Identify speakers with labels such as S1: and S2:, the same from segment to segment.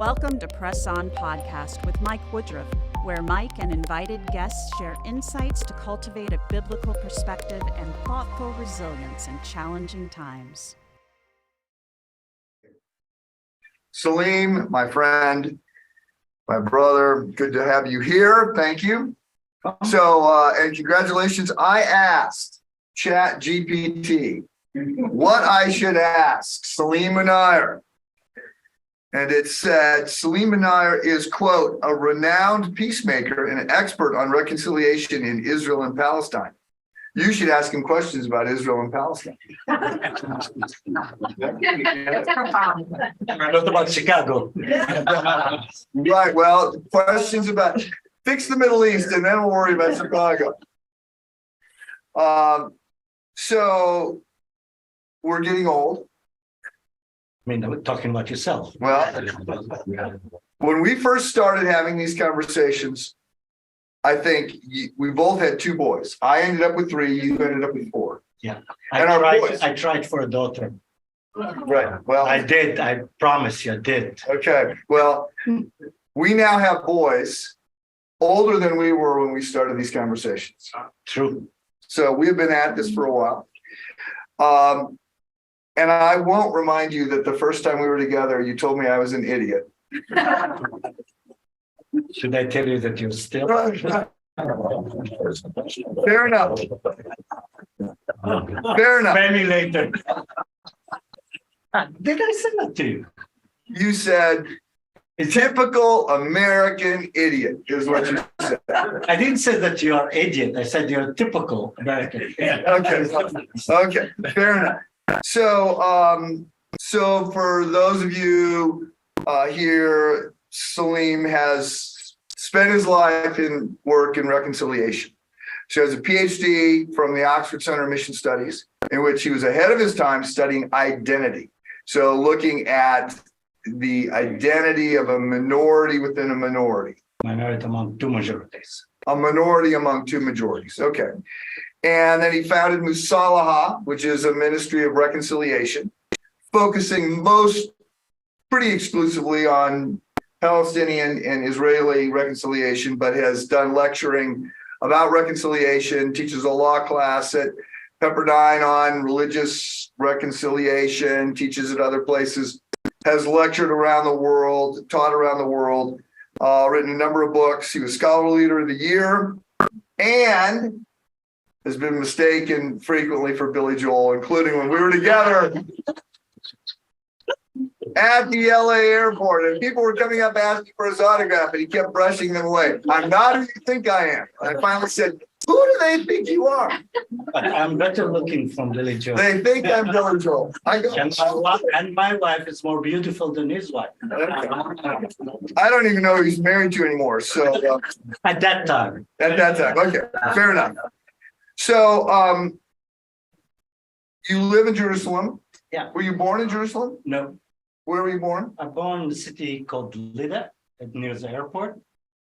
S1: Welcome to Press On Podcast with Mike Woodruff, where Mike and invited guests share insights to cultivate a biblical perspective and thoughtful resilience in challenging times.
S2: Salim, my friend, my brother, good to have you here. Thank you. So, and congratulations. I asked ChatGPT what I should ask Salim Munayer. And it said, Salim Munayer is, quote, a renowned peacemaker and an expert on reconciliation in Israel and Palestine. You should ask him questions about Israel and Palestine.
S3: Not about Chicago.
S2: Right, well, questions about, fix the Middle East and then we'll worry about Chicago. So we're getting old.
S3: I mean, I'm talking about yourself.
S2: Well, when we first started having these conversations, I think we both had two boys. I ended up with three, you ended up with four.
S3: Yeah.
S2: I
S3: tried for a daughter.
S2: Right, well.
S3: I did. I promise you, I did.
S2: Okay, well, we now have boys older than we were when we started these conversations.
S3: True.
S2: So we've been at this for a while. And I won't remind you that the first time we were together, you told me I was an idiot.
S3: Should I tell you that you're still?
S2: Fair enough. Fair enough.
S3: Maybe later. Did I say that to you?
S2: You said, typical American idiot is what you said.
S3: I didn't say that you are idiot. I said you're typical American.
S2: Okay, fair enough. So, so for those of you here, Salim has spent his life in work in reconciliation. He has a PhD from the Oxford Center of Mission Studies, in which he was ahead of his time studying identity. So looking at the identity of a minority within a minority.
S3: Minority among two majorities.
S2: A minority among two majorities. Okay. And then he founded Musalaha, which is a ministry of reconciliation, focusing pretty exclusively on Palestinian and Israeli reconciliation, but has done lecturing about reconciliation, teaches a law class at Pepperdine on religious reconciliation, teaches at other places, has lectured around the world, taught around the world, written a number of books. He was Scholar Leader of the Year and has been mistaken frequently for Billy Joel, including when we were together at the LA airport and people were coming up asking for his autograph and he kept brushing them away. I'm not who you think I am. I finally said, who do they think you are?
S3: I'm better looking from Billy Joel.
S2: They think I'm Billy Joel.
S3: And my wife is more beautiful than his wife.
S2: I don't even know who he's married to anymore. So
S3: At that time.
S2: Okay, fair enough. So you live in Jerusalem.
S3: Yeah.
S2: Were you born in Jerusalem?
S3: No.
S2: Where were you born?
S3: I'm born in a city called Lida, near the airport.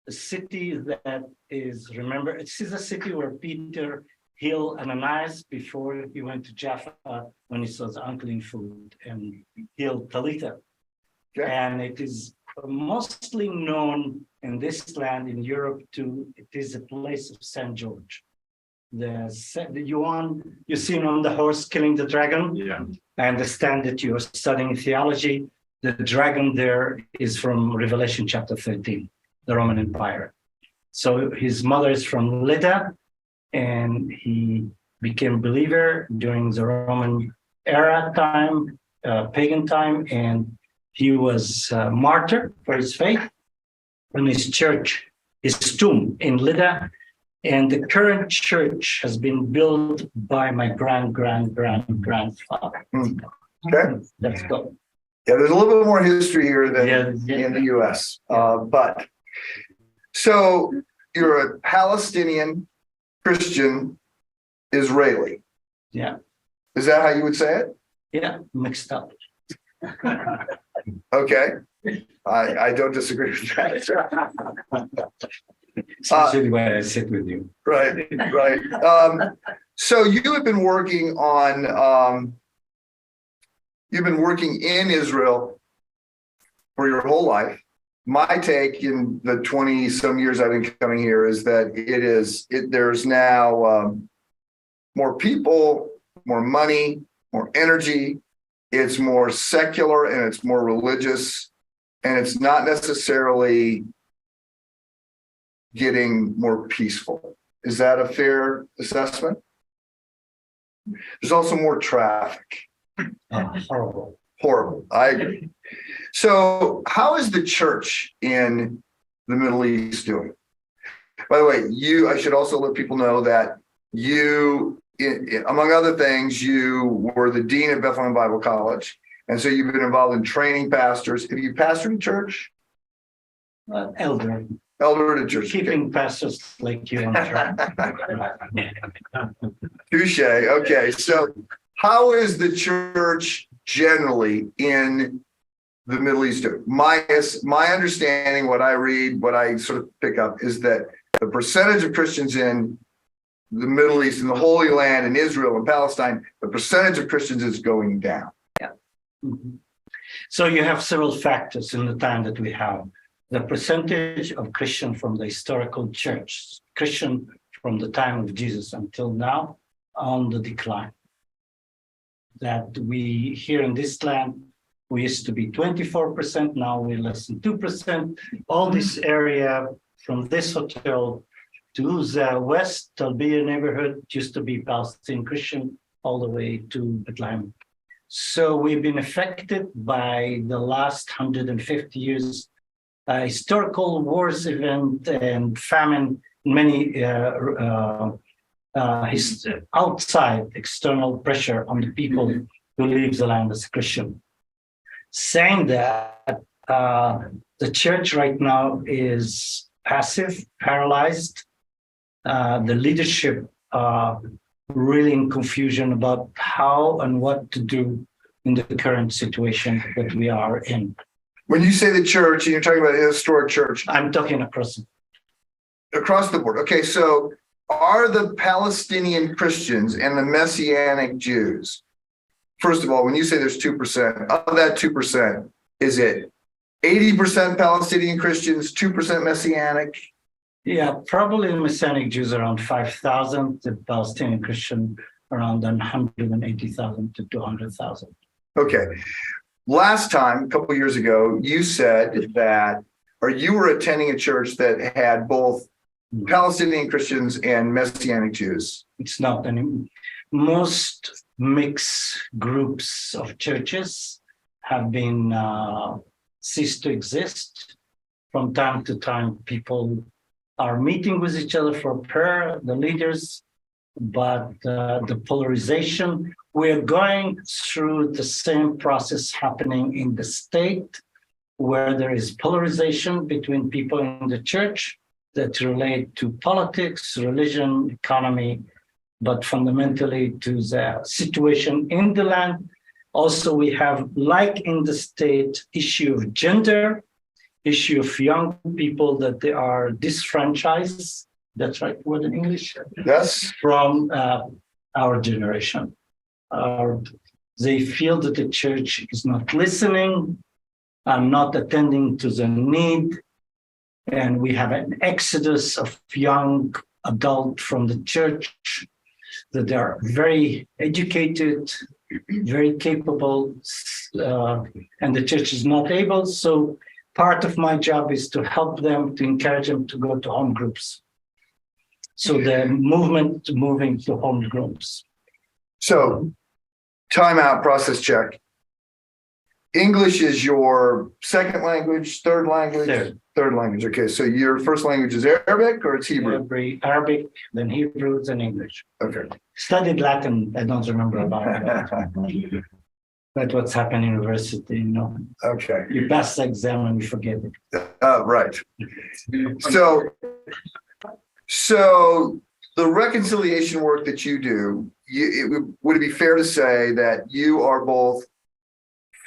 S3: A city that is, remember, this is a city where Peter healed Ananias before he went to Jaffa when he saw the unclean food and healed Talitha.
S2: Okay.
S3: And it is mostly known in this land in Europe it is a place of St. George. You seen on the horse killing the dragon? Yeah. I understand that you're studying theology. The dragon there is from Revelation chapter 13, the Roman Empire. So his mother is from Lydda, and he became a believer during the Roman era time, pagan time, and he was a martyr for his faith. And his tomb in Lydda. And the current church has been built by my grandfather.
S2: Okay.
S3: Let's go.
S2: Yeah, there's a little bit more history here than in the US. But so you're a Palestinian Christian Israeli.
S3: Yeah.
S2: Is that how you would say it?
S3: Yeah, mixed up.
S2: Okay. I don't disagree with that.
S3: Especially when I sit with you.
S2: Right. So you have been working you've been working in Israel for your whole life. My take in the 20 some years I've been coming here is that there's now more people, more money, more energy. It's more secular and it's more religious, and it's not necessarily getting more peaceful. Is that a fair assessment? There's also more traffic.
S3: Horrible.
S2: Horrible. I agree. So how is the church in the Middle East doing? By the way, I should also let people know that you, among other things, you were the dean of Bethlehem Bible College. And so you've been involved in training pastors. Have you pastored a church?
S3: Elder.
S2: Elder at a church.
S3: Keeping pastors like you on track.
S2: Touche. Okay. So how is the church generally in the Middle East doing? My understanding, what I read, what I sort of pick up is that the percentage of Christians in the Middle East, in the Holy Land, in Israel and Palestine, the percentage of Christians is going down.
S3: Yeah. Mm-hmm. So you have several factors in the time that we have. The percentage of Christian from the historical church, Christian from the time of Jesus until now, on the decline. That we here in this land, we used to be 24%, now we're less than 2%. All this area from this hotel to the west, Talbiya neighborhood, used to be Palestinian Christian, all the way to Bethlehem. So we've been affected by the last 150 years historical wars, event, and famine, many outside external pressure on the people who leave the land as Christian. Saying that, the church right now is passive, paralyzed. The leadership really in confusion about how and what to do in the current situation that we are in.
S2: When you say the church, and you're talking about a historic church.
S3: I'm talking across
S2: the board. Okay, so are the Palestinian Christians and the Messianic Jews, first of all, when you say there's 2%, of that 2%, is it 80% Palestinian Christians, 2% Messianic?
S3: Yeah, probably the Messianic Jews around 5,000, the Palestinian Christian around 180,000 to 200,000.
S2: Okay. Last time, a couple of years ago, you said that, or you were attending a church that had both Palestinian Christians and Messianic Jews.
S3: It's not any. Most mixed groups of churches have been ceased to exist. From time to time, people are meeting with each other for prayer, the leaders, but the polarization, we're going through the same process happening in the state, where there is polarization between people in the church that relate to politics, religion, economy, but fundamentally to the situation in the land. Also, we have, like in the state, issue of gender, issue of young people that they are disfranchised. That's right word in English.
S2: Yes.
S3: From our generation. They feel that the church is not listening, not attending to the need. And we have an exodus of young adults from the church that they are very educated, very capable, and the church is not able. So part of my job is to help them, to encourage them to go to home groups. So the movement moving to home groups.
S2: So, timeout, process check. English is your second language, third language? Third language. Okay, so your first language is Arabic or it's Hebrew?
S3: Arabic, then Hebrew, then English.
S2: Okay.
S3: Studied Latin, I don't remember about it. But what's happened in university, you know.
S2: Okay.
S3: You pass the exam and you forget it.
S2: Right. So the reconciliation work that you do, would it be fair to say that you are both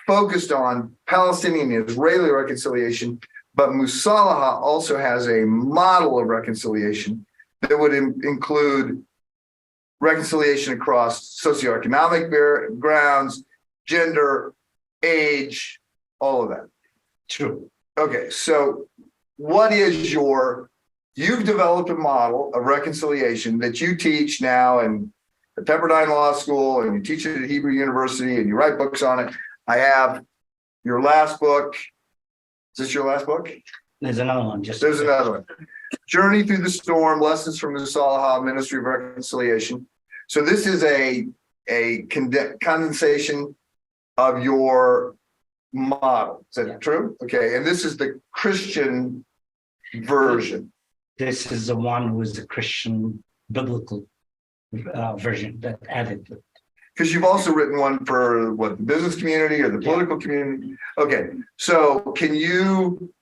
S2: focused on Palestinian and Israeli reconciliation, but Musalaha also has a model of reconciliation that would include reconciliation across socioeconomic grounds, gender, age, all of that?
S3: True.
S2: Okay, so what is you've developed a model of reconciliation that you teach now in the Pepperdine Law School, and you teach it at Hebrew University, and you write books on it. I have your last book. Is this your last book?
S3: There's another one.
S2: There's another one. Journey Through the Storm, Lessons from the Salaha Ministry of Reconciliation. So this is a condensation of your model. Is that true? Okay, and this is the Christian version.
S3: This is the one who is the Christian biblical version that added to it.
S2: Because you've also written one for what, the business community or the political community? Okay, so can you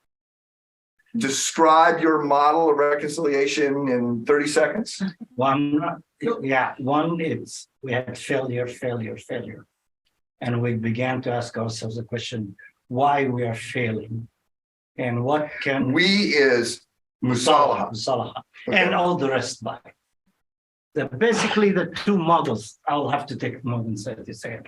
S2: describe your model of reconciliation in 30 seconds?
S3: One is we had failure. And we began to ask ourselves the question, why we are failing and what can
S2: We is Musalaha.
S3: Musalaha,
S2: Okay.
S3: and all the rest by. Basically, the two models, I'll have to take more than 30 seconds.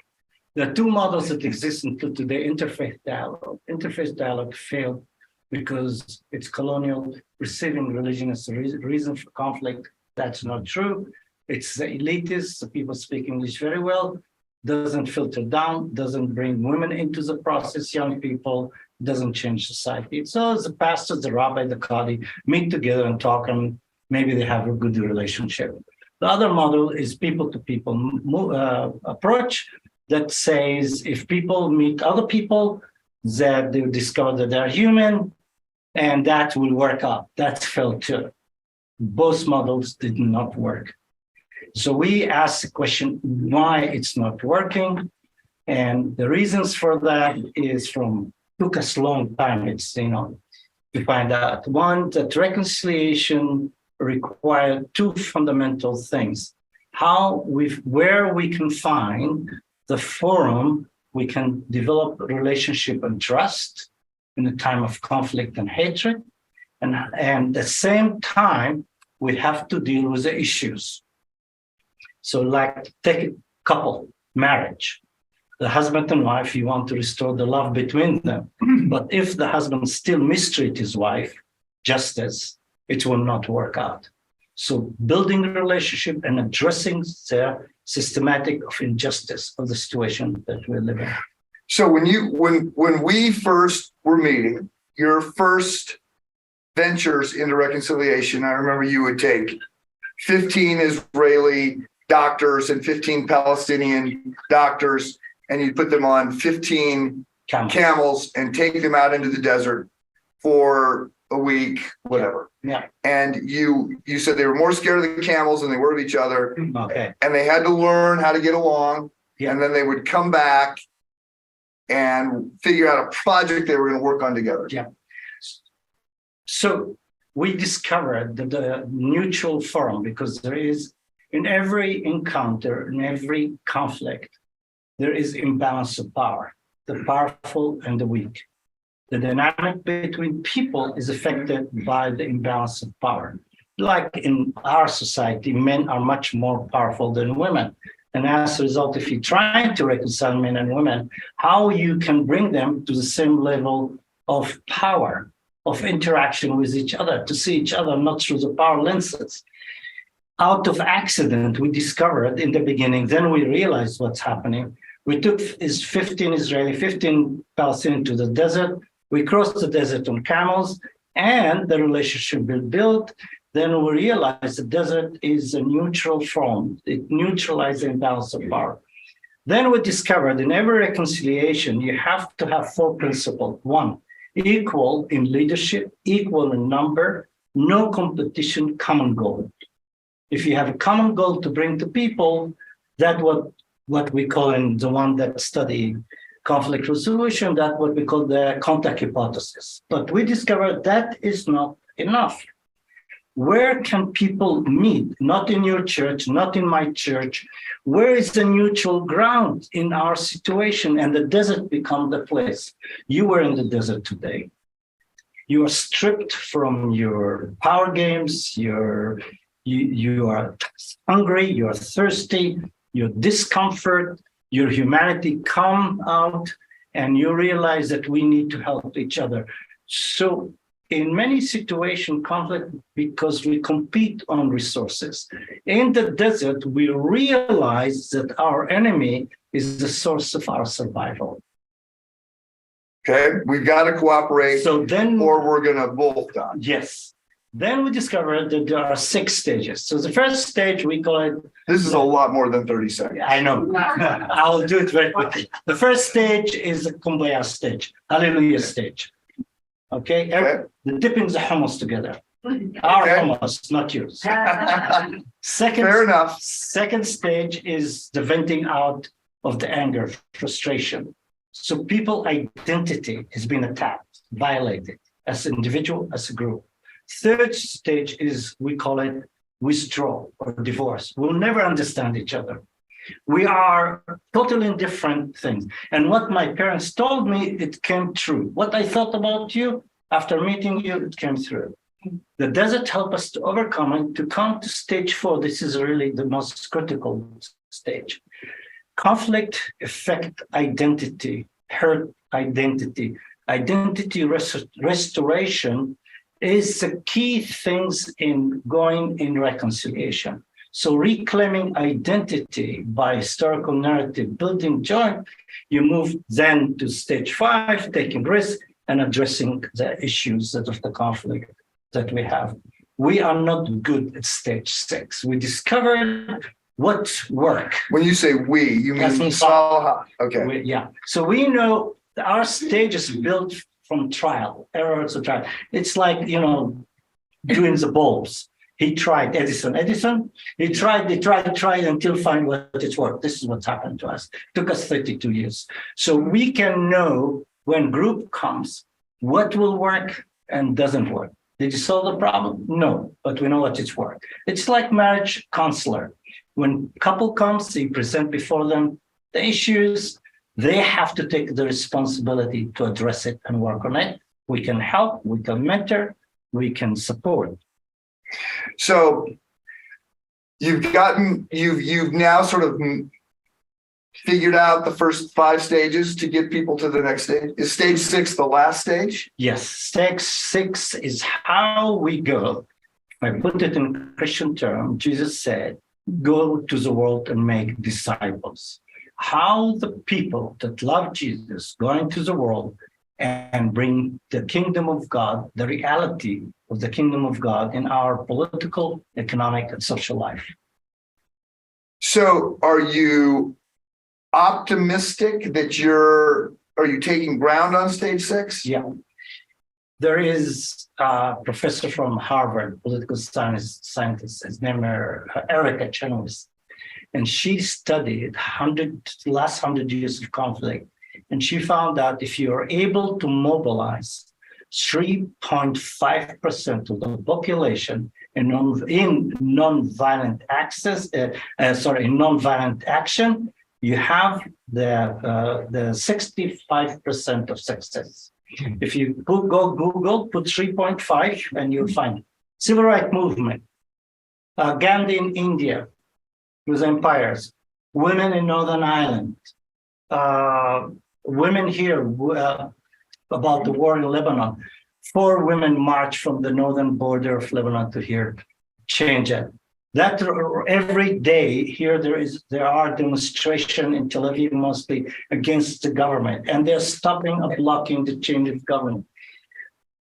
S3: The two models that exist until today, interfaith dialogue. Interfaith dialogue failed because it's colonial, receiving religion as a reason for conflict. That's not true. It's the elitists, the people speak English very well, doesn't filter down, doesn't bring women into the process, young people, doesn't change society. So the pastor, the rabbi, the qadi meet together and talk, and maybe they have a good relationship. The other model is people-to-people approach that says if people meet other people, that they discover that they're human, and that will work out. That failed too. Both models did not work. So we asked the question why it's not working. And the reasons for that took us a long time, to find out. One, that reconciliation required two fundamental things. Where we can find the forum, we can develop a relationship and trust in a time of conflict and hatred. And at the same time, we have to deal with the issues. So like take a couple, marriage. The husband and wife, you want to restore the love between them. But if the husband still mistreats his wife, just as it will not work out. So building a relationship and addressing the systematic of injustice of the situation that we're living in.
S2: So when we first were meeting, your first ventures into reconciliation, I remember you would take 15 Israeli doctors and 15 Palestinian doctors, and you'd put them on 15 camels and take them out into the desert for a week, whatever.
S3: Yeah.
S2: And you said they were more scared of the camels than they were of each other.
S3: Okay.
S2: And they had to learn how to get along.
S3: Yeah.
S2: And then they would come back and figure out a project they were going to work on together.
S3: Yeah. So we discovered that the mutual forum, because there is, in every encounter, in every conflict, there is imbalance of power, the powerful and the weak. The dynamic between people is affected by the imbalance of power. Like in our society, men are much more powerful than women. And as a result, if you're trying to reconcile men and women, how you can bring them to the same level of power, of interaction with each other, to see each other not through the power lenses. Out of accident, we discovered in the beginning, then we realized what's happening. We took 15 Israeli, 15 Palestinian to the desert. We crossed the desert on camels, and the relationship was built. Then we realized the desert is a neutral form. It neutralizes the imbalance of power. Then we discovered in every reconciliation, you have to have 4 principles. 1, equal in leadership, equal in number, no competition, common goal. If you have a common goal to bring to people, that's what we call, in the one that study conflict resolution, that's what we call the contact hypothesis. But we discovered that is not enough. Where can people meet? Not in your church, not in my church. Where is the neutral ground in our situation? And the desert become the place. You were in the desert today. You are stripped from your power games. You are hungry. You are thirsty. Your discomfort, your humanity come out, and you realize that we need to help each other. So in many situations, conflict because we compete on resources. In the desert, we realize that our enemy is the source of our survival.
S2: Okay, we've got to cooperate
S3: So then,
S2: or we're gonna both die.
S3: yes. Then we discovered that there are 6 stages. So the first stage, we call it,
S2: This is a lot more than 30 seconds.
S3: I know, I'll do it very quickly. The first stage is the kumbaya stage, hallelujah stage. Okay,
S2: Okay.
S3: the dipping the hummus together. Our
S2: Okay.
S3: hummus, not yours. Second,
S2: Fair enough.
S3: second stage is the venting out of the anger, frustration. So people identity has been attacked, violated as an individual, as a group. Third stage is, we call it withdrawal or divorce. We'll never understand each other. We are totally in different things. And what my parents told me, it came true. What I thought about you after meeting you, it came through. The desert helped us to overcome it, to come to stage 4. This is really the most critical stage. Conflict affect identity, hurt identity. Identity restoration is the key things in going in reconciliation. So reclaiming identity by historical narrative, building joy, you move then to stage 5, taking risk and addressing the issues of the conflict that we have. We are not good at stage 6. We discovered what work.
S2: When you say we, you mean
S3: That's me.
S2: Salaha. Okay.
S3: Yeah. So we know our stage is built from trial, errors of trial. It's like, doing the bulbs. He tried Edison. He tried until find what it worked. This is what's happened to us. It took us 32 years. So we can know when group comes, what will work and doesn't work. Did you solve the problem? No, but we know what it's work. It's like marriage counselor. When couple comes, they present before them the issues. They have to take the responsibility to address it and work on it. We can help, we can mentor, we can support.
S2: So you've now sort of figured out the first 5 stages to get people to the next stage. Is stage 6 the last stage?
S3: Yes, stage 6 is how we go. If I put it in Christian term, Jesus said, go to the world and make disciples. How the people that love Jesus go into the world and bring the kingdom of God, the reality of the kingdom of God in our political, economic, and social life.
S2: So are you optimistic that are you taking ground on stage 6?
S3: Yeah. There is a professor from Harvard, political scientist, his name is Erica Chenoweth, and she studied last 100 years of conflict. And she found out if you are able to mobilize 3.5% of the population in nonviolent action, you have the 65% of success. If you go Google, put 3.5, and you'll find it. Civil rights movement, Gandhi in India, with empires, women in Northern Ireland, women here about the war in Lebanon. 4 women marched from the northern border of Lebanon to here, change it. That every day here there are demonstrations in Tel Aviv mostly against the government, and they're stopping or blocking the change of government.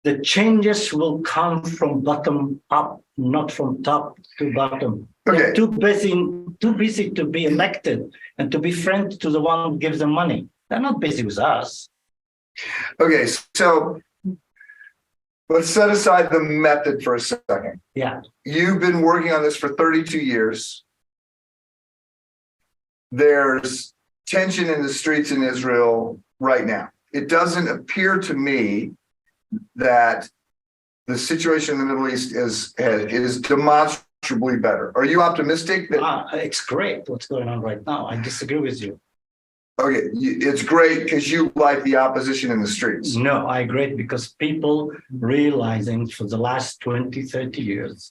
S3: The changes will come from bottom up, not from top to bottom.
S2: Okay.
S3: They're too busy to be elected and to be friends to the one who gives them money. They're not busy with us.
S2: Okay, so let's set aside the method for a second.
S3: Yeah.
S2: You've been working on this for 32 years. There's tension in the streets in Israel right now. It doesn't appear to me that the situation in the Middle East is demonstrably better. Are you optimistic that
S3: It's great what's going on right now. I disagree with you.
S2: Okay, it's great because you like the opposition in the streets.
S3: No, I agree because people realizing for the last 20, 30 years,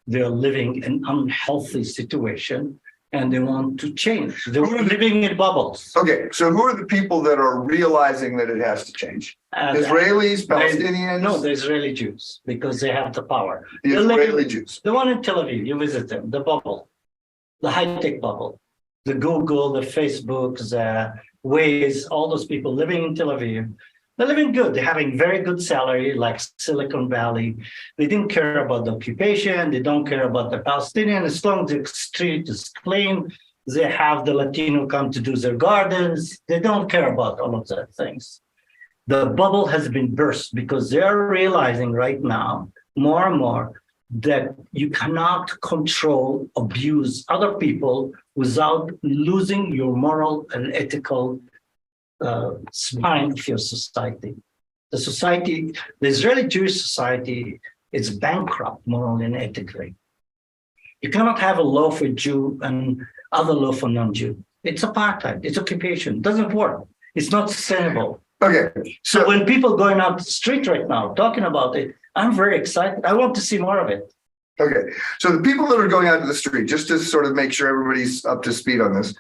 S3: they're living an unhealthy situation. and they want to change. They were living in bubbles.
S2: Okay, so who are the people that are realizing that it has to change? Israelis, Palestinians?
S3: No, the Israeli Jews, because they have the power.
S2: The Israeli Jews.
S3: The one in Tel Aviv, you visit them, the bubble, the high-tech bubble, the Google, the Facebook, the Waze, all those people living in Tel Aviv. They're living good. They're having very good salary, like Silicon Valley. They didn't care about the occupation. They don't care about the Palestinian. As long as the street is clean, they have the Latino come to do their gardens. They don't care about all of that things. The bubble has been burst because they're realizing right now, more and more, that you cannot control, abuse other people without losing your moral and ethical spine of your society. The Israeli Jewish society is bankrupt morally and ethically. You cannot have a law for Jew and other law for non-Jew. It's apartheid, it's occupation, it doesn't work. It's not sustainable.
S2: Okay,
S3: So when people going out the street right now talking about it, I'm very excited. I want to see more of it.
S2: okay. So the people that are going out to the street, just to sort of make sure everybody's up to speed on this,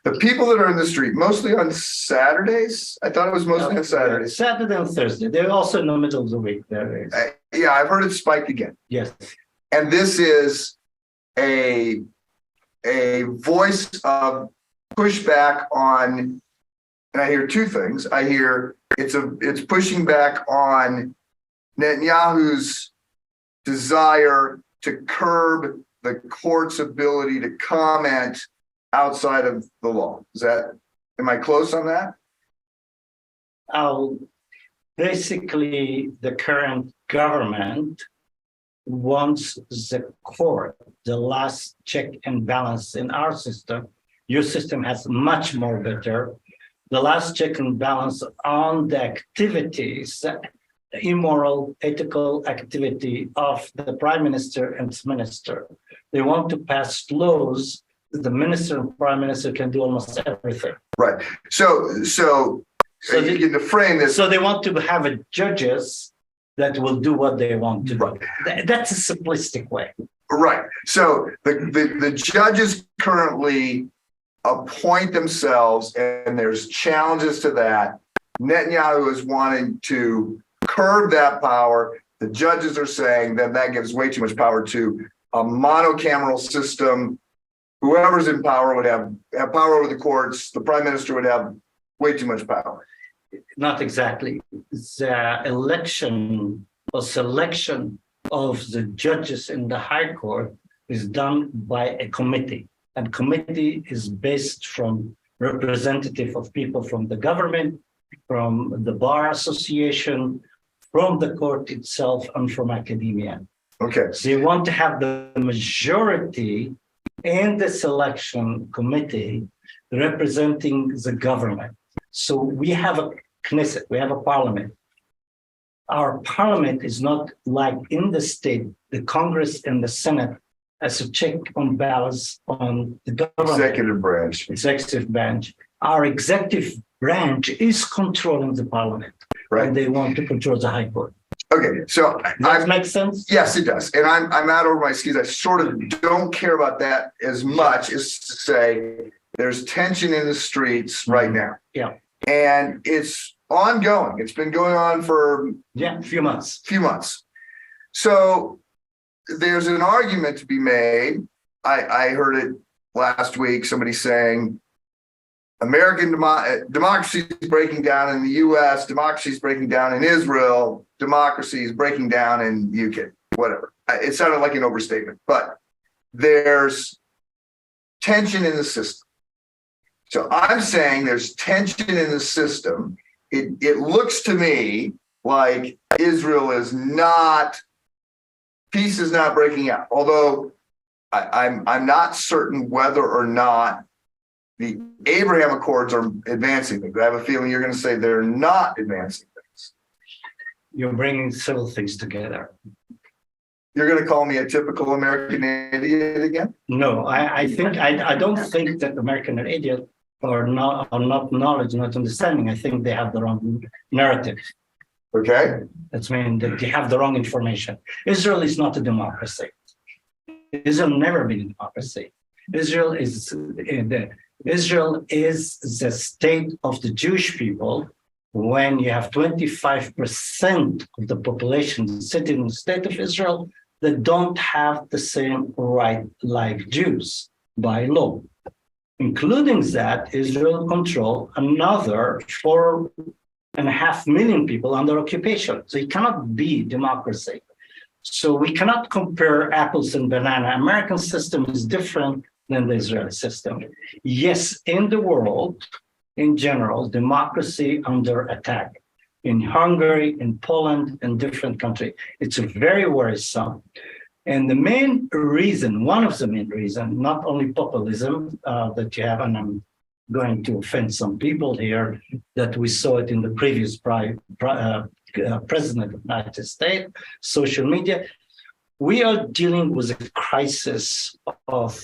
S2: the people that are in the street, mostly on Saturdays? I thought it was mostly on Saturdays.
S3: Saturday and Thursday. They're also in the middle of the week. There is.
S2: Yeah, I've heard it spiked again.
S3: Yes.
S2: And this is a voice of pushback on, and I hear two things. I hear it's pushing back on Netanyahu's desire to curb the court's ability to comment outside of the law. Am I close on that?
S3: Basically, the current government wants the court, the last check and balance in our system. Your system has much more better. The last check and balance on the activities, immoral, ethical activity of the prime minister and its minister. They want to pass laws. The minister and prime minister can do almost everything.
S2: Right. So you begin to frame this.
S3: So they want to have a judges that will do what they want to do.
S2: Right.
S3: That's a simplistic way.
S2: Right. So the judges currently appoint themselves, and there's challenges to that. Netanyahu is wanting to curb that power. The judges are saying that gives way too much power to a monocameral system. Whoever's in power would have power over the courts. The prime minister would have way too much power.
S3: Not exactly. The election or selection of the judges in the High Court is done by a committee. And committee is based from representative of people from the government, from the Bar Association, from the court itself, and from academia.
S2: Okay.
S3: So you want to have the majority in the selection committee representing the government. So we have a Knesset, we have a parliament. Our parliament is not like in the state, the Congress and the Senate as a check on balance on the government. Executive branch. Our executive branch is controlling the parliament.
S2: Right.
S3: And they want to control the High Court.
S2: Okay, so
S3: that makes sense?
S2: Yes, it does. And I'm out over my skis. I sort of don't care about that as much as to say there's tension in the streets right now.
S3: Yeah.
S2: And it's ongoing. It's been going on for
S3: a few months.
S2: So there's an argument to be made. I heard it last week, somebody saying American democracy is breaking down in the US, democracy is breaking down in Israel, democracy is breaking down in UK, whatever. It sounded like an overstatement, but there's tension in the system. So I'm saying there's tension in the system. It looks to me like Israel is not, peace is not breaking out. Although I'm not certain whether or not the Abraham Accords are advancing things. I have a feeling you're going to say they're not advancing things.
S3: You're bringing several things together.
S2: You're going to call me a typical American idiot again?
S3: No, I don't think that American are idiot or not knowledge, not understanding. I think they have the wrong narrative.
S2: Okay.
S3: That's mean that they have the wrong information. Israel is not a democracy. Israel never been a democracy. Israel is the state of the Jewish people when you have 25% of the population sitting in the state of Israel that don't have the same right like Jews by law. Including that, Israel control another 4.5 million people under occupation. So it cannot be democracy. So we cannot compare apples and banana. American system is different than the Israeli system. Yes, in the world, in general, democracy under attack. In Hungary, in Poland, in different countries. It's very worrisome. And the main reason, one of the main reasons, not only populism that you have, and I'm going to offend some people here, that we saw it in the previous president of the United States, social media. We are dealing with a crisis of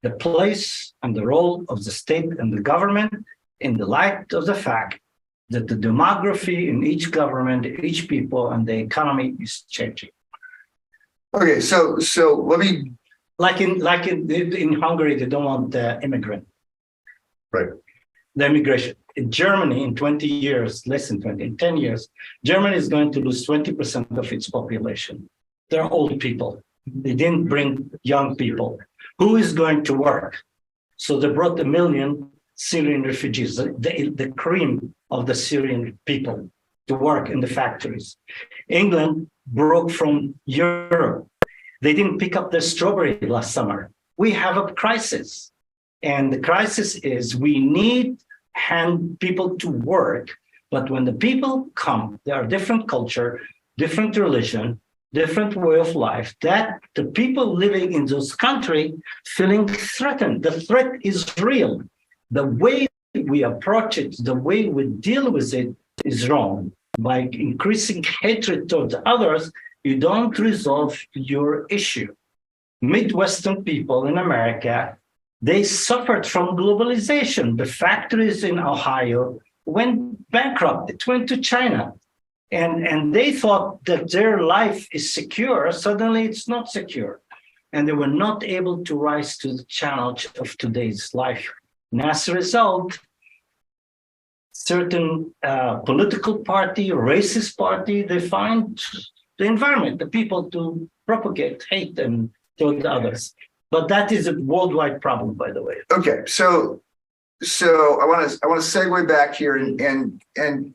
S3: the place and the role of the state and the government in the light of the fact that the demography in each government, each people, and the economy is changing.
S2: Okay, so let me.
S3: Like in Hungary, they don't want the immigrant.
S2: Right.
S3: The immigration. In Germany, in 20 years, less than 20, in 10 years, Germany is going to lose 20% of its population. They're old people. They didn't bring young people. Who is going to work? So they brought 1 million Syrian refugees, the cream of the Syrian people, to work in the factories. England broke from Europe. They didn't pick up their strawberry last summer. We have a crisis. And the crisis is we need people to work, but when the people come, they are different culture, different religion, different way of life, that the people living in those countries feeling threatened. The threat is real. The way we approach it, the way we deal with it is wrong. By increasing hatred towards others, you don't resolve your issue. Midwestern people in America, they suffered from globalization. The factories in Ohio went bankrupt. It went to China. And they thought that their life is secure. Suddenly it's not secure. And they were not able to rise to the challenge of today's life. And as a result, certain political party, racist party, they find the environment, the people to propagate hate and toward others. But that is a worldwide problem, by the way.
S2: Okay, so I want to segue back here and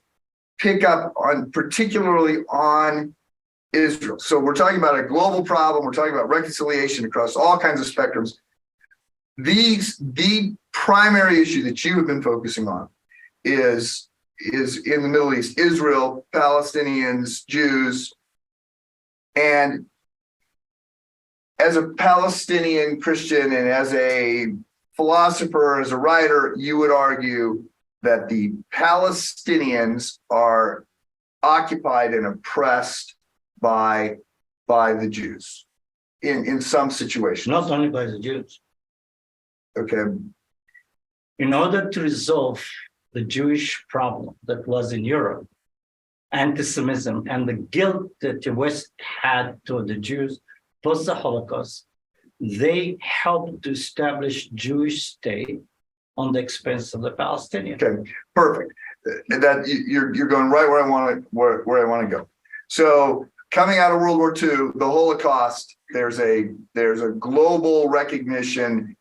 S2: pick up on particularly on Israel. So we're talking about a global problem. We're talking about reconciliation across all kinds of spectrums. The primary issue that you have been focusing on is in the Middle East, Israel, Palestinians, Jews, and as a Palestinian Christian and as a philosopher, as a writer, you would argue that the Palestinians are occupied and oppressed by the Jews in some situations.
S3: Not only by the Jews.
S2: Okay.
S3: In order to resolve the Jewish problem that was in Europe, anti-Semitism and the guilt that the West had toward the Jews post the Holocaust, they helped to establish Jewish state on the expense of the Palestinians.
S2: Okay, perfect. That you're going right where I want to go. So coming out of World War II, the Holocaust, there's a global recognition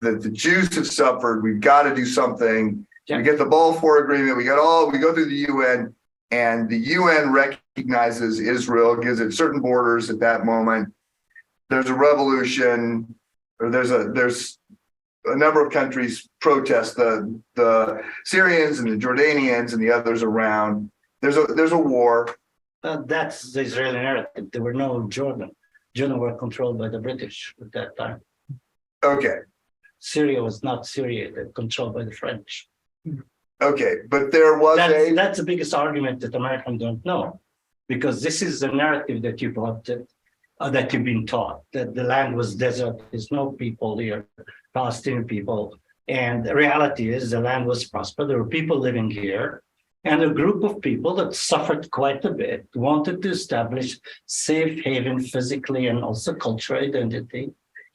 S2: that the Jews have suffered. We've got to do something.
S3: Yeah.
S2: We get the Balfour Agreement. We go through the UN, and the UN recognizes Israel, gives it certain borders at that moment. There's a revolution, or there's a number of countries protest the Syrians and the Jordanians and the others around. There's a war.
S3: That's the Israeli narrative. There were no Jordan. Jordan were controlled by the British at that time.
S2: Okay.
S3: Syria was not Syria, they're controlled by the French.
S2: Okay, but there was
S3: that's the biggest argument that Americans don't know, because this is the narrative that you brought, that you've been taught, that the land was desert, there's no people here, Palestinian people. And the reality is the land was prosperous. There were people living here, and a group of people that suffered quite a bit, wanted to establish safe haven physically and also cultural identity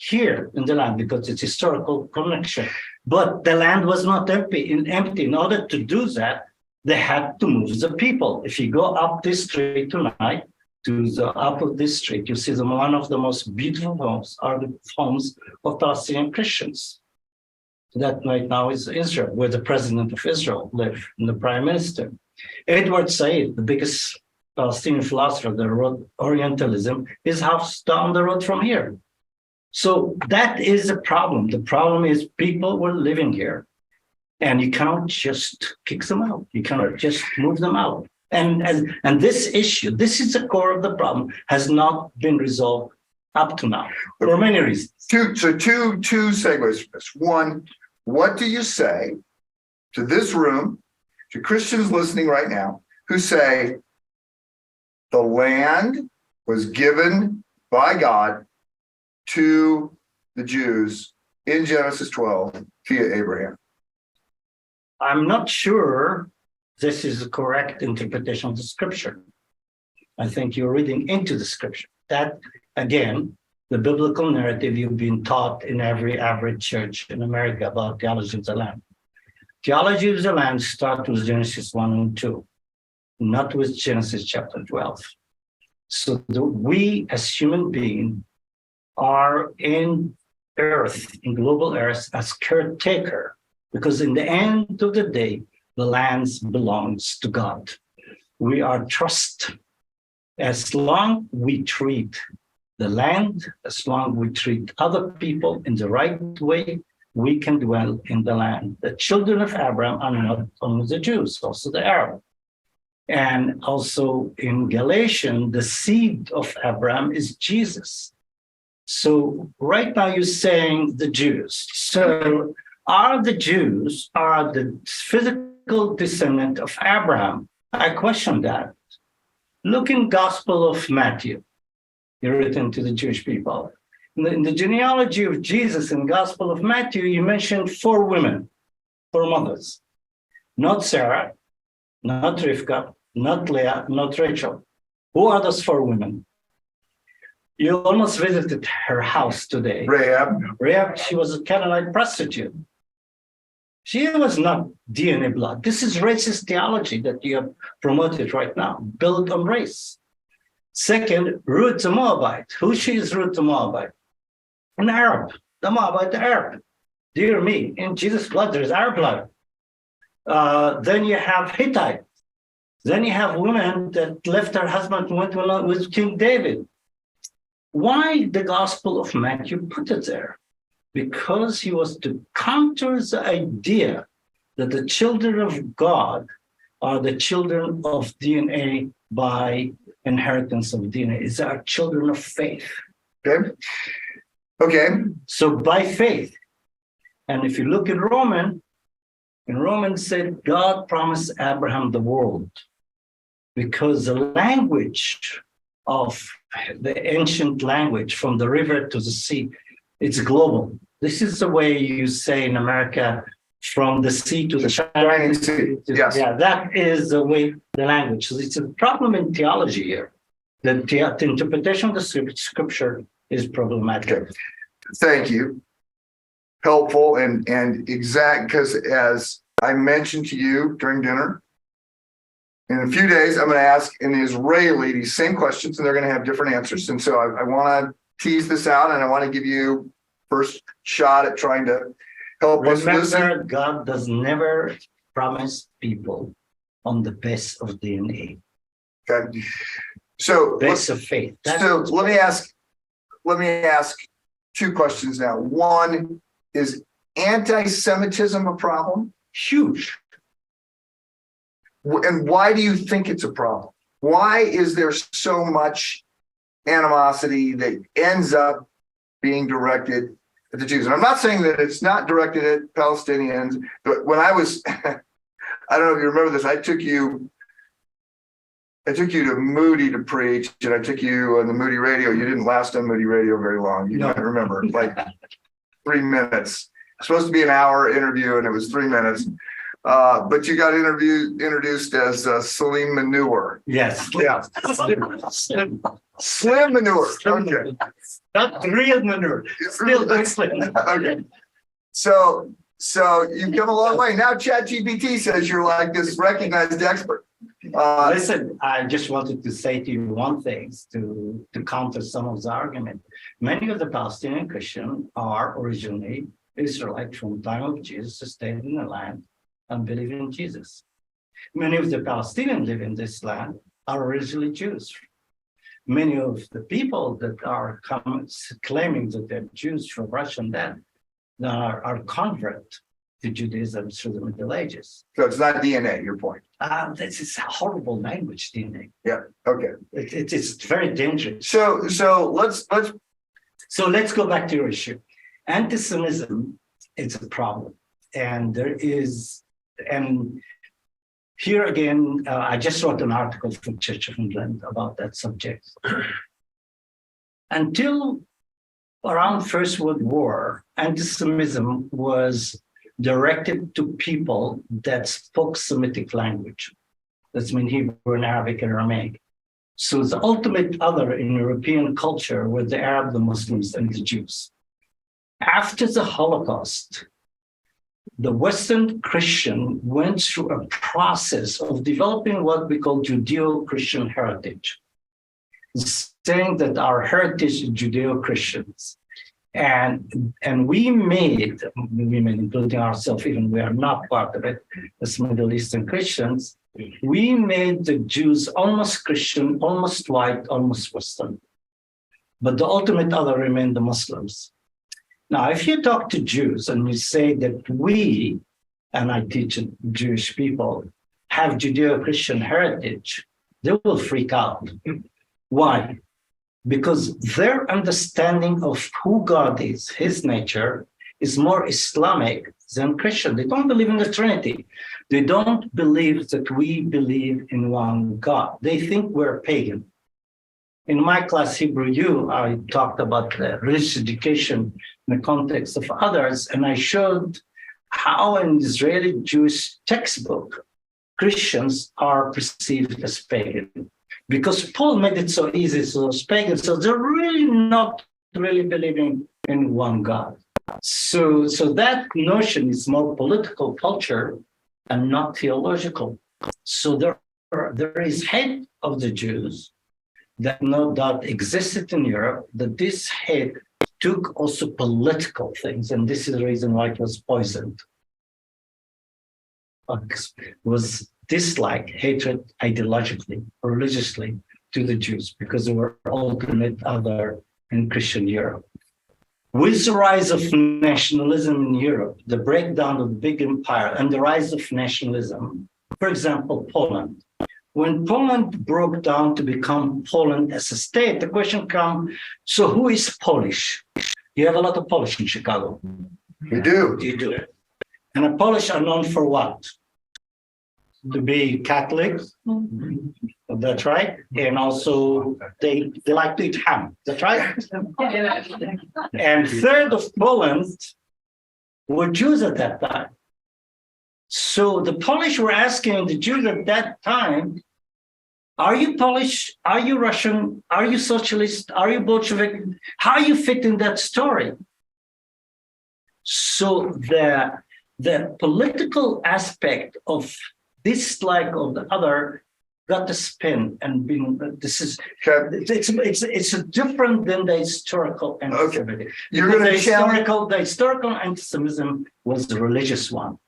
S3: here in the land because it's historical connection. But the land was not empty. In order to do that, they had to move the people. If you go up this street tonight, to the up of this street, you see one of the most beautiful homes are the homes of Palestinian Christians. That right now is Israel, where the president of Israel lives, and the prime minister. Edward Said, the biggest Palestinian philosopher that wrote Orientalism, is house down the road from here. So that is a problem. The problem is people were living here, and you cannot just kick them out. You cannot just move them out. And this issue, this is the core of the problem, has not been resolved up to now for many reasons.
S2: Two segues from this. One, what do you say to this room, to Christians listening right now, who say the land was given by God to the Jews in Genesis 12 via Abraham?
S3: I'm not sure this is the correct interpretation of the scripture. I think you're reading into the scripture. That, again, the biblical narrative you've been taught in every average church in America about theology of the land. Theology of the land starts with Genesis 1 and 2, not with Genesis chapter 12. So we as human beings are in earth, in global earth, as caretaker, because in the end of the day, the land belongs to God. We are trust. As long we treat the land, as long we treat other people in the right way, we can dwell in the land. The children of Abraham are not only the Jews, also the Arab. And also in Galatians, the seed of Abraham is Jesus. So right now you're saying the Jews. So are the Jews, are the physical descendant of Abraham? I question that. Look in Gospel of Matthew, written to the Jewish people. In the genealogy of Jesus in Gospel of Matthew, you mentioned 4 women, 4 mothers. Not Sarah, not Rivka, not Leah, not Rachel. Who are those 4 women? You almost visited her house today. Rahab, she was a Canaanite prostitute. She was not DNA blood. This is racist theology that you have promoted right now, built on race. Second, Ruth the Moabite. Who she is Ruth the Moabite? An Arab, the Moabite, the Arab. Dear me, in Jesus' blood, there's Arab blood. Then you have Hittite. Then you have women that left her husband and went with King David. Why the Gospel of Matthew put it there? Because he was to counter the idea that the children of God are the children of DNA by inheritance of DNA. It's our children of faith.
S2: Okay.
S3: So by faith. And if you look in Romans said God promised Abraham the world because the language of the ancient language from the river to the sea, it's global. This is the way you say in America, from the sea to the shining sea.
S2: Yes.
S3: Yeah, that is the way, the language. So it's a problem in theology here. The interpretation of the scripture is problematic.
S2: Okay. Thank you. Helpful and exact, because as I mentioned to you during dinner, in a few days, I'm going to ask an Israeli these same questions, and they're going to have different answers. And so I want to tease this out, and I want to give you first shot at trying to help us listen.
S3: Remember, God does never promise people on the base of DNA.
S2: Okay. So
S3: Base of faith.
S2: So let me ask 2 questions now. One, is anti-Semitism a problem?
S3: Huge.
S2: And why do you think it's a problem? Why is there so much animosity that ends up being directed at the Jews? And I'm not saying that it's not directed at Palestinians, but when I was, I don't know if you remember this, I took you to Moody to preach, and I took you on the Moody radio. You didn't last on Moody radio very long. You might remember, like 3 minutes. It's supposed to be an hour interview, and it was 3 minutes. But you got introduced as Salim Munayer.
S3: Yes.
S2: Yeah. Slim Manure. Okay.
S3: Not real manure. Still excellent.
S2: Okay. So you've come a long way. Now ChatGPT says you're like this recognized expert.
S3: Listen, I just wanted to say to you one thing to counter some of the argument. Many of the Palestinian Christians are originally Israelites from the time of Jesus who stayed in the land and believe in Jesus. Many of the Palestinians live in this land are originally Jews. Many of the people that are claiming that they're Jews from Russian land are convert to Judaism through the Middle Ages.
S2: So it's not DNA, your point.
S3: This is a horrible language, DNA.
S2: Yeah. Okay.
S3: It's very dangerous.
S2: So let's
S3: go back to your issue. Anti-Semitism is a problem, and here again, I just wrote an article from Church of England about that subject. Until around First World War, anti-Semitism was directed to people that spoke Semitic language. That's mean Hebrew and Arabic and Aramaic. So the ultimate other in European culture were the Arab, the Muslims, and the Jews. After the Holocaust, the Western Christian went through a process of developing what we call Judeo-Christian heritage, saying that our heritage is Judeo-Christians. And we made, including ourselves, even we are not part of it, as Middle Eastern Christians, we made the Jews almost Christian, almost white, almost Western. But the ultimate other remained the Muslims. Now, if you talk to Jews and you say that we, and I teach Jewish people, have Judeo-Christian heritage, they will freak out. Why? Because their understanding of who God is, his nature, is more Islamic than Christian. They don't believe in the Trinity. They don't believe that we believe in one God. They think we're pagan. In my class, Hebrew U, I talked about religious education in the context of others, and I showed how in Israeli Jewish textbook, Christians are perceived as pagan. Because Paul made it so easy, so those pagans, so they're really not really believing in one God. So that notion is more political culture and not theological. So there is hate of the Jews that no doubt existed in Europe, that this hate took also political things, and this is the reason why it was poisoned. It was dislike, hatred ideologically, religiously to the Jews because they were ultimate other in Christian Europe. With the rise of nationalism in Europe, the breakdown of the big empire and the rise of nationalism, for example, Poland. When Poland broke down to become Poland as a state, the question comes, so who is Polish? You have a lot of Polish in Chicago.
S2: you do.
S3: You do. And the Polish are known for what? To be Catholics. That's right. And also they like to eat ham. That's right. And third of Poland were Jews at that time. So the Polish were asking the Jews at that time, are you Polish? Are you Russian? Are you socialist? Are you Bolshevik? How you fit in that story? So the political aspect of dislike of the other got the spin and being it's different than the historical anti-Semitism.
S2: Okay. You're going to
S3: The historical anti-Semitism was the religious one.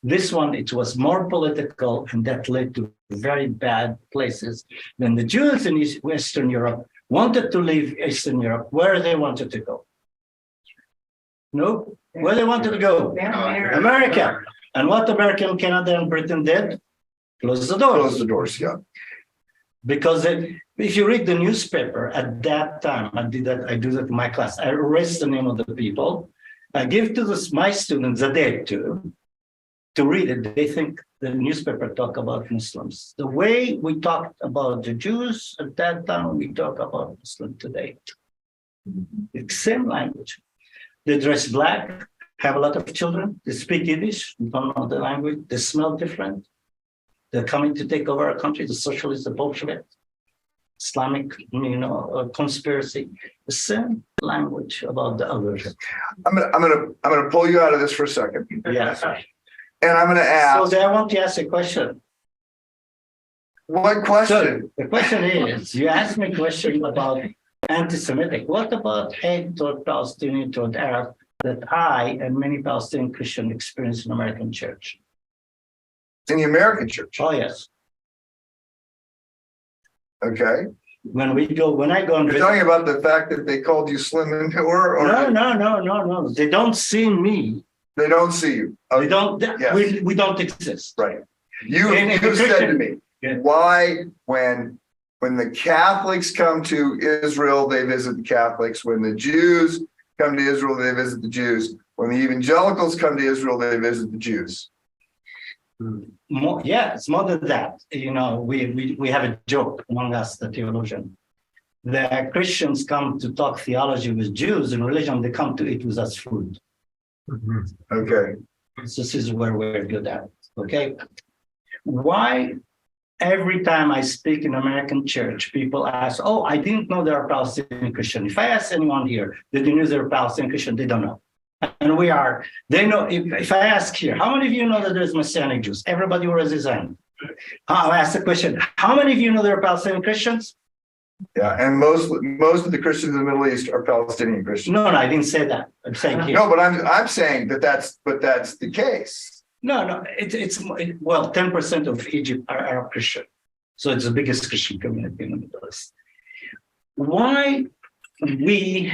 S3: This one, it was more political, and that led to very bad places. Then the Jews in Western Europe wanted to leave Eastern Europe. Where they wanted to go? No, where they wanted to go? America. And what America, Canada, and Britain did? Close the doors.
S2: close the doors, yeah.
S3: Because if you read the newspaper at that time, I do that in my class. I erase the name of the people. I give to my students a day to read it. They think the newspaper talk about Muslims. The way we talked about the Jews at that time, we talk about Muslims today. It's same language. They dress black, have a lot of children. They speak Yiddish, don't know the language. They smell different. They're coming to take over our country. The socialists, the Bolshevik, Islamic, conspiracy. The same language about the others.
S2: I'm gonna pull you out of this for a second.
S3: Yes.
S2: And I'm gonna ask,
S3: So I want to ask a question.
S2: what question?
S3: So the question is, you asked me a question about anti-Semitic. What about hate toward Palestinian, toward Arab, that I and many Palestinian Christians experience in American church?
S2: In the American church.
S3: Oh, yes.
S2: Okay.
S3: When I go and
S2: You're
S3: visit.
S2: talking about the fact that they called you Slim and or
S3: No. They don't see me.
S2: they don't see you.
S3: We don't.
S2: Yes.
S3: We don't exist.
S2: Right. You
S3: In
S2: said to
S3: Christian-
S2: me,
S3: Yeah.
S2: why when the Catholics come to Israel, they visit the Catholics. When the Jews come to Israel, they visit the Jews. When the evangelicals come to Israel, they visit the Jews.
S3: More, yeah, it's more than that. We have a joke among us, the theologian. The Christians come to talk theology with Jews, and religion, they come to eat with us food.
S2: Okay.
S3: So this is where we're good at. Okay. Why every time I speak in American church, people ask, oh, I didn't know there are Palestinian Christian. If I ask anyone here, did you know there are Palestinian Christian? They don't know. And they know, if I ask here, how many of you know that there's Messianic Jews? Everybody will raise his hand. I'll ask the question, how many of you know there are Palestinian Christians?
S2: Yeah, and most of the Christians in the Middle East are Palestinian Christians.
S3: No, I didn't say that. I'm saying here.
S2: No, but I'm saying that's the case.
S3: No, it's 10% of Egypt are Arab Christian. So it's the biggest Christian community in the Middle East. Why we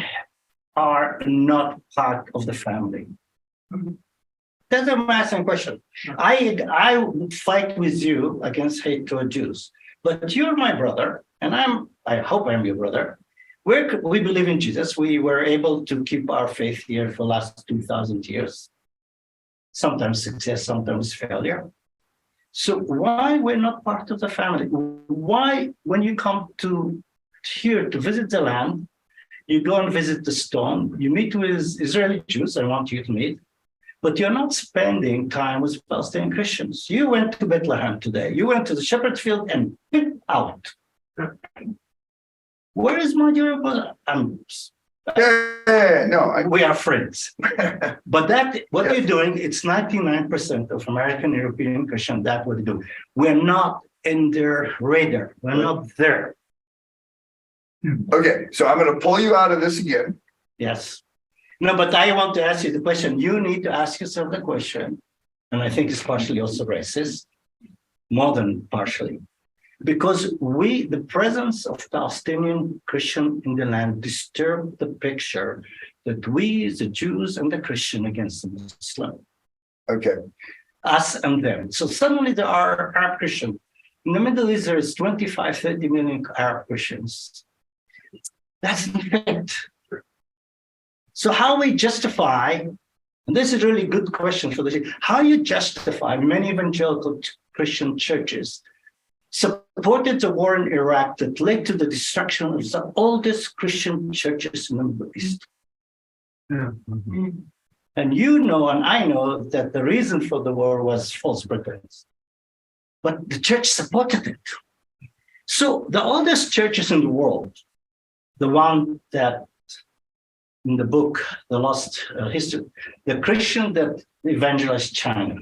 S3: are not part of the family? That's a massive question. I would fight with you against hate toward Jews, but you're my brother, and I hope I'm your brother. We believe in Jesus. We were able to keep our faith here for the last 2,000 years. Sometimes success, sometimes failure. So why we're not part of the family? Why, when you come to here to visit the land, you go and visit the stone, you meet with Israeli Jews, I want you to meet, but you're not spending time with Palestinian Christians. You went to Bethlehem today, you went to the shepherd's field and picked out. Where is my dear brother? We are friends. But what you're doing, it's 99% of American, European Christian, that's what they do. We're not in their radar. We're not there.
S2: Okay, so I'm going to pull you out of this again.
S3: Yes. No, but I want to ask you the question. You need to ask yourself the question, and I think it's partially also racist, more than partially, because the presence of Palestinian Christian in the land disturbed the picture that we, the Jews and the Christian against the Muslim.
S2: Okay.
S3: Us and them. So suddenly there are Arab Christians. In the Middle East, there is 25, 30 million Arab Christians. That's not fact. So how we justify, and this is a really good question for the how you justify many evangelical Christian churches supported the war in Iraq that led to the destruction of the oldest Christian churches in the Middle East. Mm-hmm. And you know, and I know that the reason for the war was false pretense. But the church supported it. So the oldest churches in the world, the one that in the book, The Lost History, the Christian that evangelized China,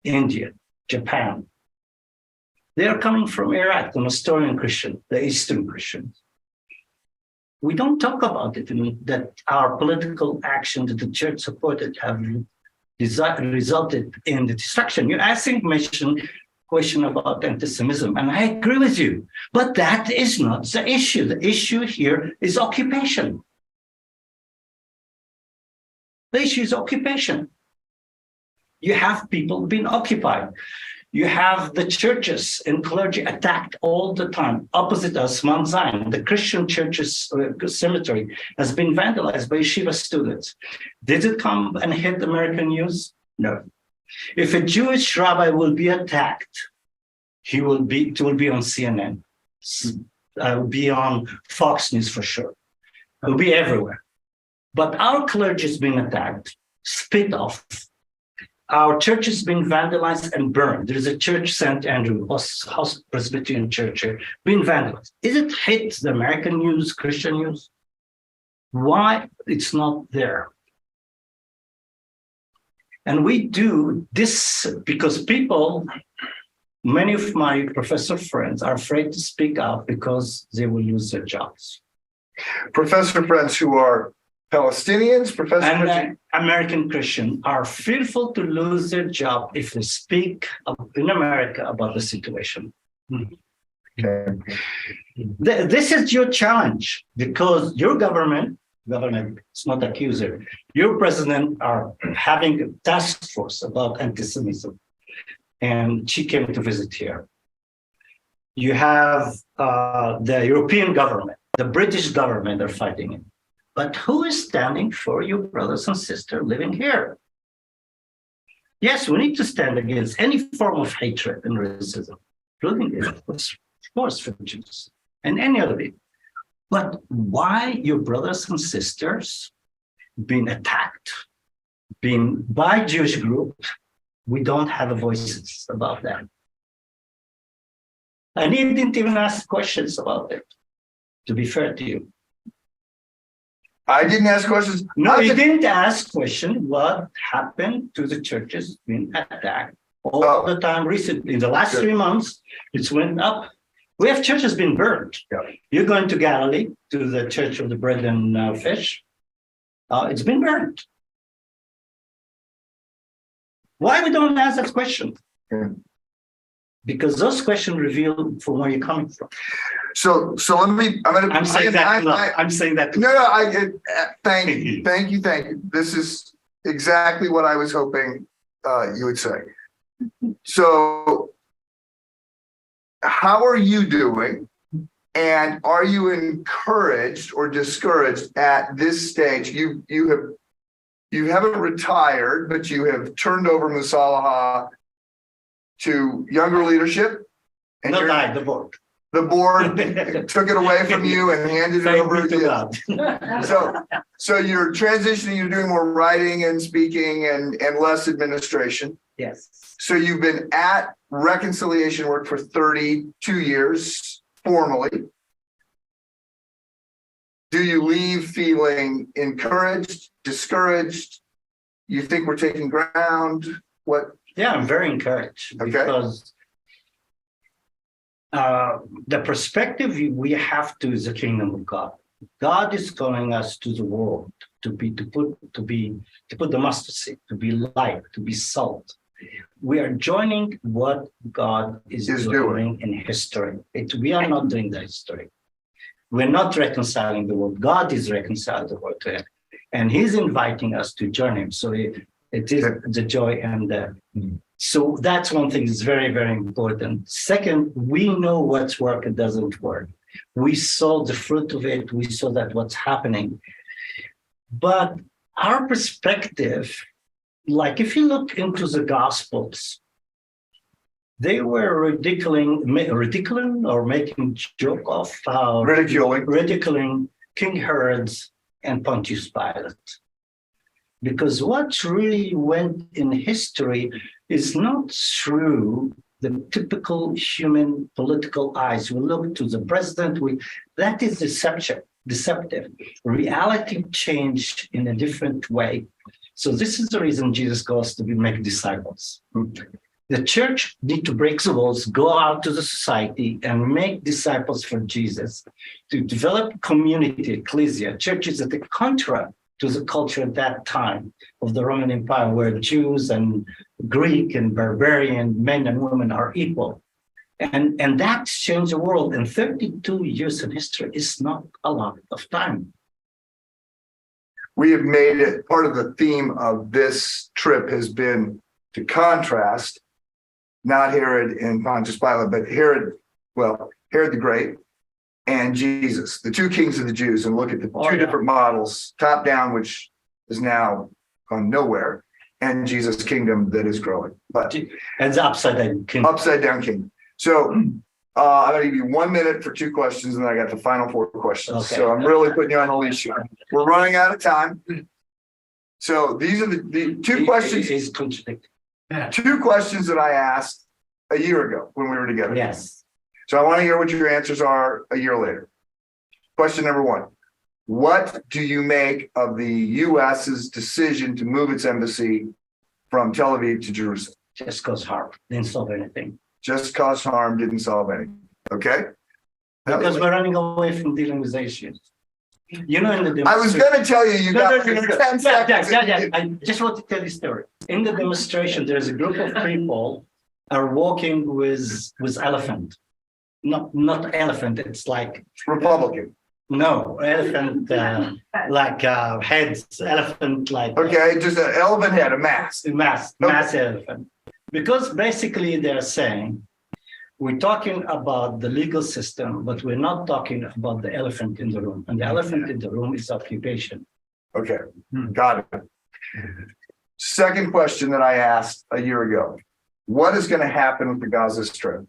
S3: India, Japan, they are coming from Iraq, the Nestorian Christian, the Eastern Christians. We don't talk about it, that our political action that the church supported have resulted in the destruction. You're asking question about anti-Semitism, and I agree with you, but that is not the issue. The issue here is occupation. The issue is occupation. You have people being occupied. You have the churches and clergy attacked all the time. Opposite us, Mount Zion, the Christian church's cemetery has been vandalized by yeshiva students. Did it come and hit American news? No. If a Jewish rabbi will be attacked, it will be on CNN. It will be on Fox News for sure. It will be everywhere. But our clergy has been attacked. spit off. Our church has been vandalized and burned. There is a church, St. Andrew, House Presbyterian Church here, been vandalized. Is it hit the American news, Christian news? Why it's not there? And we do this because people, many of my professor friends are afraid to speak out because they will lose their jobs.
S2: Professor friends who are Palestinians,
S3: And American Christians are fearful to lose their job if they speak in America about the situation.
S2: Okay.
S3: This is your challenge because your government, it's not accuser, your president are having a task force about anti-Semitism. And she came to visit here. You have the European government, the British government are fighting it. But who is standing for you brothers and sisters living here? Yes, we need to stand against any form of hatred and racism, including, of course, for Jews and any other people. But why your brothers and sisters being attacked, being by Jewish group, we don't have voices about that. And he didn't even ask questions about it, to be fair to you.
S2: I didn't ask questions.
S3: No, he didn't ask questions what happened to the churches being attacked all the time recently. In the last 3 months, it's went up. We have churches being burned.
S2: Yeah.
S3: You're going to Galilee, to the Church of the Bread and Fish. It's been burned. Why we don't ask that question?
S2: Yeah.
S3: Because those questions reveal from where you're coming from.
S2: So let me.
S3: I'm saying that.
S2: No. Thank you. This is exactly what I was hoping you would say. So, how are you doing? And are you encouraged or discouraged at this stage? You haven't retired, but you have turned over Musalaha to younger leadership. And
S3: The board.
S2: The board took it away from you and handed it over to
S3: God.
S2: So you're transitioning, you're doing more writing and speaking and less administration.
S3: Yes.
S2: So you've been at reconciliation work for 32 years formally. Do you leave feeling encouraged, discouraged? You think we're taking ground? What?
S3: Yeah, I'm very encouraged because the perspective we have to is the kingdom of God. God is calling us to the world to put the mustard seed, to be light, to be salt. We are joining what God is doing in history. We are not doing the history. We're not reconciling the world. God is reconciling the world to Him, and He's inviting us to join Him. So it is the joy and the. So that's one thing that's very, very important. Second, we know what's work and doesn't work. We saw the fruit of it. We saw that what's happening. But our perspective, like if you look into the Gospels, they were ridiculing or making joke of ridiculing King Herod and Pontius Pilate. Because what really went in history is not through the typical human political eyes. We look to the president, that is deceptive. Reality changed in a different way. So this is the reason Jesus calls to make disciples. The church need to break the walls, go out to the society and make disciples for Jesus, to develop community, ecclesia. Churches at the contrary to the culture at that time of the Roman Empire, where Jews and Greek and barbarian men and women are equal. And that's changed the world. And 32 years in history is not a lot of time.
S2: We have made it part of the theme of this trip has been to contrast, not Herod and Pontius Pilate, but Herod the Great and Jesus, the two kings of the Jews, and look at the two different models, top down, which is now gone nowhere, and Jesus' kingdom that is growing. But
S3: and the upside down kingdom.
S2: Upside down kingdom. So I'm going to give you 1 minute for 2 questions, and then I got the final 4 questions. Okay. So I'm really putting you on a leash here. We're running out of time. So these are the two
S3: It
S2: questions,
S3: is contradictory.
S2: two questions that I asked a year ago when we were together.
S3: Yes.
S2: So I want to hear what your answers are a year later. Question number one. What do you make of the US's decision to move its embassy from Tel Aviv to Jerusalem?
S3: Just cause harm, didn't solve anything.
S2: Just caused harm, didn't solve anything. Okay?
S3: Because we're running away from dealing with issues. You know, in the
S2: I was going to tell you, you got 10 seconds.
S3: I just want to tell you a story. In the demonstration, there's a group of people are walking with elephant. Not elephant, it's like
S2: Republican.
S3: no elephant like heads, elephant like
S2: Okay, just an elephant head, a mask.
S3: mass elephant. Because basically they're saying we're talking about the legal system, but we're not talking about the elephant in the room. And the elephant in the room is occupation.
S2: Okay, got it. Second question that I asked a year ago. What is going to happen with the Gaza Strip?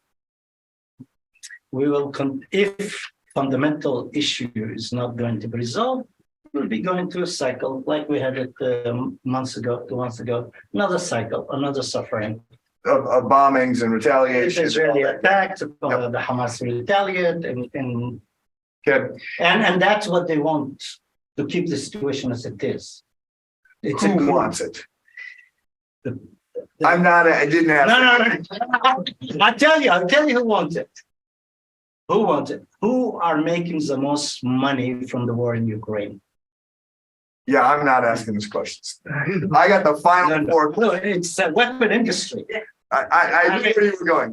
S3: We will, if fundamental issue is not going to be resolved, we'll be going through a cycle like we had it 2 months ago, another cycle, another suffering.
S2: Of bombings and retaliation.
S3: Israeli attacks, the Hamas retaliate, and
S2: Okay.
S3: that's what they want, to keep the situation as it is. It's
S2: Who
S3: a
S2: wants it?
S3: The-
S2: I'm not, I didn't ask.
S3: No. I'll tell you who wants it. Who wants it? Who are making the most money from the war in Ukraine?
S2: Yeah, I'm not asking these questions. I got the final four.
S3: No, it's a weapon industry.
S2: I knew where you were going.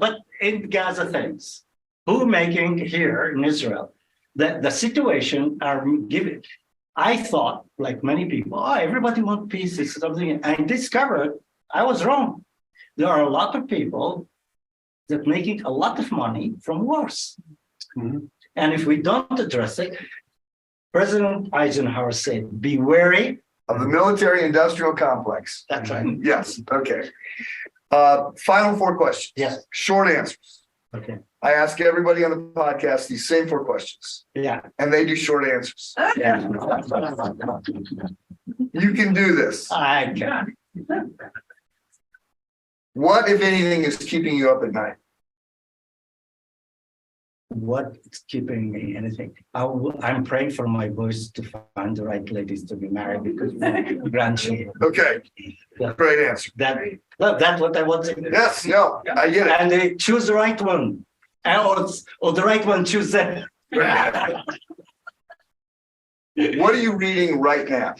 S3: But in Gaza things, who making here in Israel, the situation are given. I thought, like many people, everybody wants peace, it's something. I discovered I was wrong. There are a lot of people that making a lot of money from wars.
S2: Mm-hmm.
S3: And if we don't address it, President Eisenhower said, be wary
S2: Of the military industrial complex.
S3: That's right.
S2: Yes, okay. Final four questions.
S3: Yes.
S2: Short answers.
S3: Okay.
S2: I ask everybody on the podcast these same four questions,
S3: Yeah.
S2: and they do short answers.
S3: Yeah.
S2: You can do this.
S3: I can.
S2: What, if anything, is keeping you up at night?
S3: What's keeping me anything? I'm praying for my boys to find the right ladies to be married because grandchildren.
S2: Okay,
S3: Yeah.
S2: great answer.
S3: That's what I want to do.
S2: Yes, no, I get it.
S3: And they choose the right one. Or the right one choose them.
S2: What are you reading right now?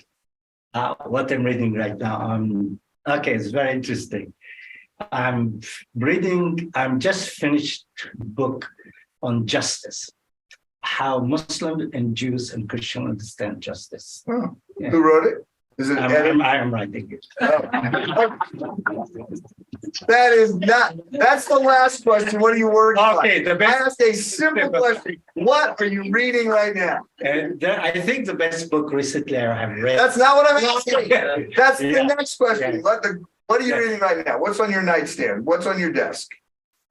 S3: What I'm reading right now. Okay, it's very interesting. I'm just finished a book on justice, how Muslims and Jews and Christians understand justice.
S2: Oh,
S3: Yeah.
S2: who wrote it? Is it edited?
S3: I'm writing it.
S2: That is not, that's the last question. What are you working on?
S3: Okay, the
S2: I
S3: best.
S2: asked a simple question. What are you reading right now?
S3: I think the best book recently I have read.
S2: That's not what I'm asking. That's the
S3: Yeah.
S2: next question.
S3: Yeah.
S2: What are you
S3: Yeah.
S2: reading right now? What's on your nightstand? What's on your desk?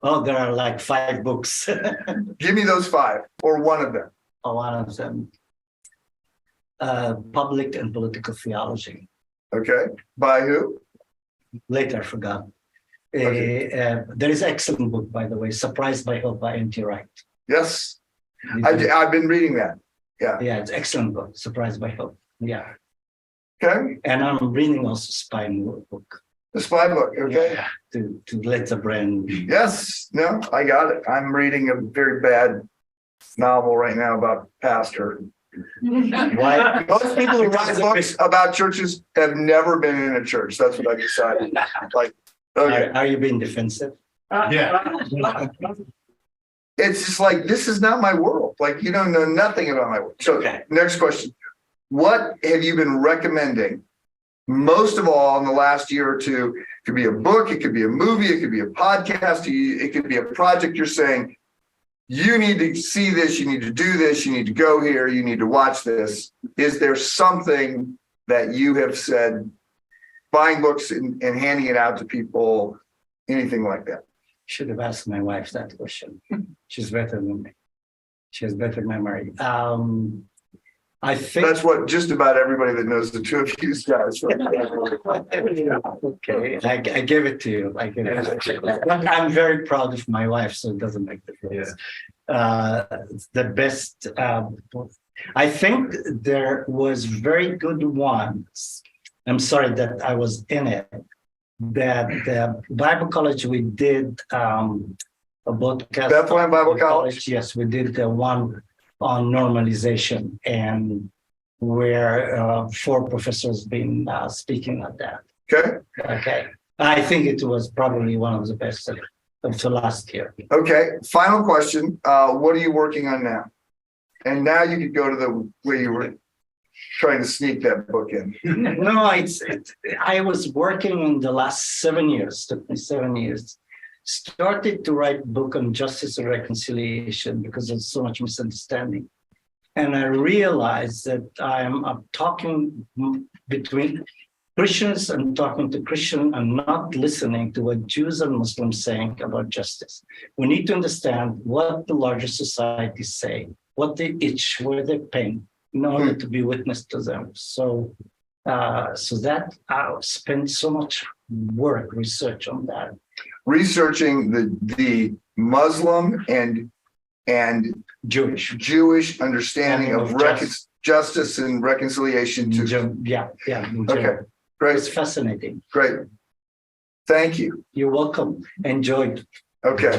S3: Oh, there are like 5 books.
S2: Give me those 5 or one of them.
S3: One of them, public and political theology.
S2: Okay. By who?
S3: Later, I forgot.
S2: Okay.
S3: There is an excellent book, by the way, Surprised by Hope by N.T. Wright.
S2: Yes. I've been reading that. Yeah.
S3: Yeah, it's an excellent book, Surprised by Hope. Yeah.
S2: Okay.
S3: And I'm reading also Spy book.
S2: The spy book. Okay.
S3: Yeah, to let the brain.
S2: Yes. No, I got it. I'm reading a very bad novel right now about pastor.
S3: Why?
S2: Most people who write books about churches have never been in a church. That's what I decided. Like, okay.
S3: Are you being defensive?
S2: It's just like, this is not my world. Like, you don't know nothing about my world. So
S3: Okay.
S2: next question. What have you been recommending most of all in the last year or two? It could be a book, it could be a movie, it could be a podcast, it could be a project you're saying, you need to see this, you need to do this, you need to go here, you need to watch this. Is there something that you have said, buying books and handing it out to people, anything like that?
S3: Should have asked my wife that question. She's better than me. She has better memory. I think.
S2: That's what just about everybody that knows the two of you guys.
S3: Okay, I give it to you. I give it to you. But I'm very proud of my wife, so it doesn't make the difference. It's the best. I think there was very good ones. I'm sorry that I was in it. That the Bible college we did about
S2: Bethlehem Bible College?
S3: Yes, we did the one on normalization, and where 4 professors been speaking on that.
S2: Okay,
S3: Okay, I think it was probably one of the best of the last year.
S2: okay. Final question. What are you working on now? And now you could go to the where you were trying to sneak that book in.
S3: No, I was working in the last 7 years, took me 7 years. Started to write a book on justice and reconciliation because there's so much misunderstanding. And I realized that I'm talking between Christians and talking to Christians and not listening to what Jews and Muslims saying about justice. We need to understand what the larger society say, what they itch, where they pain, in order to be witness to them. So that I spent so much work, research on that.
S2: Researching the Muslim and Jewish understanding of justice and reconciliation to.
S3: Yeah.
S2: Okay, great.
S3: It's fascinating.
S2: Great. Thank you.
S3: You're welcome. Enjoyed.
S2: Okay.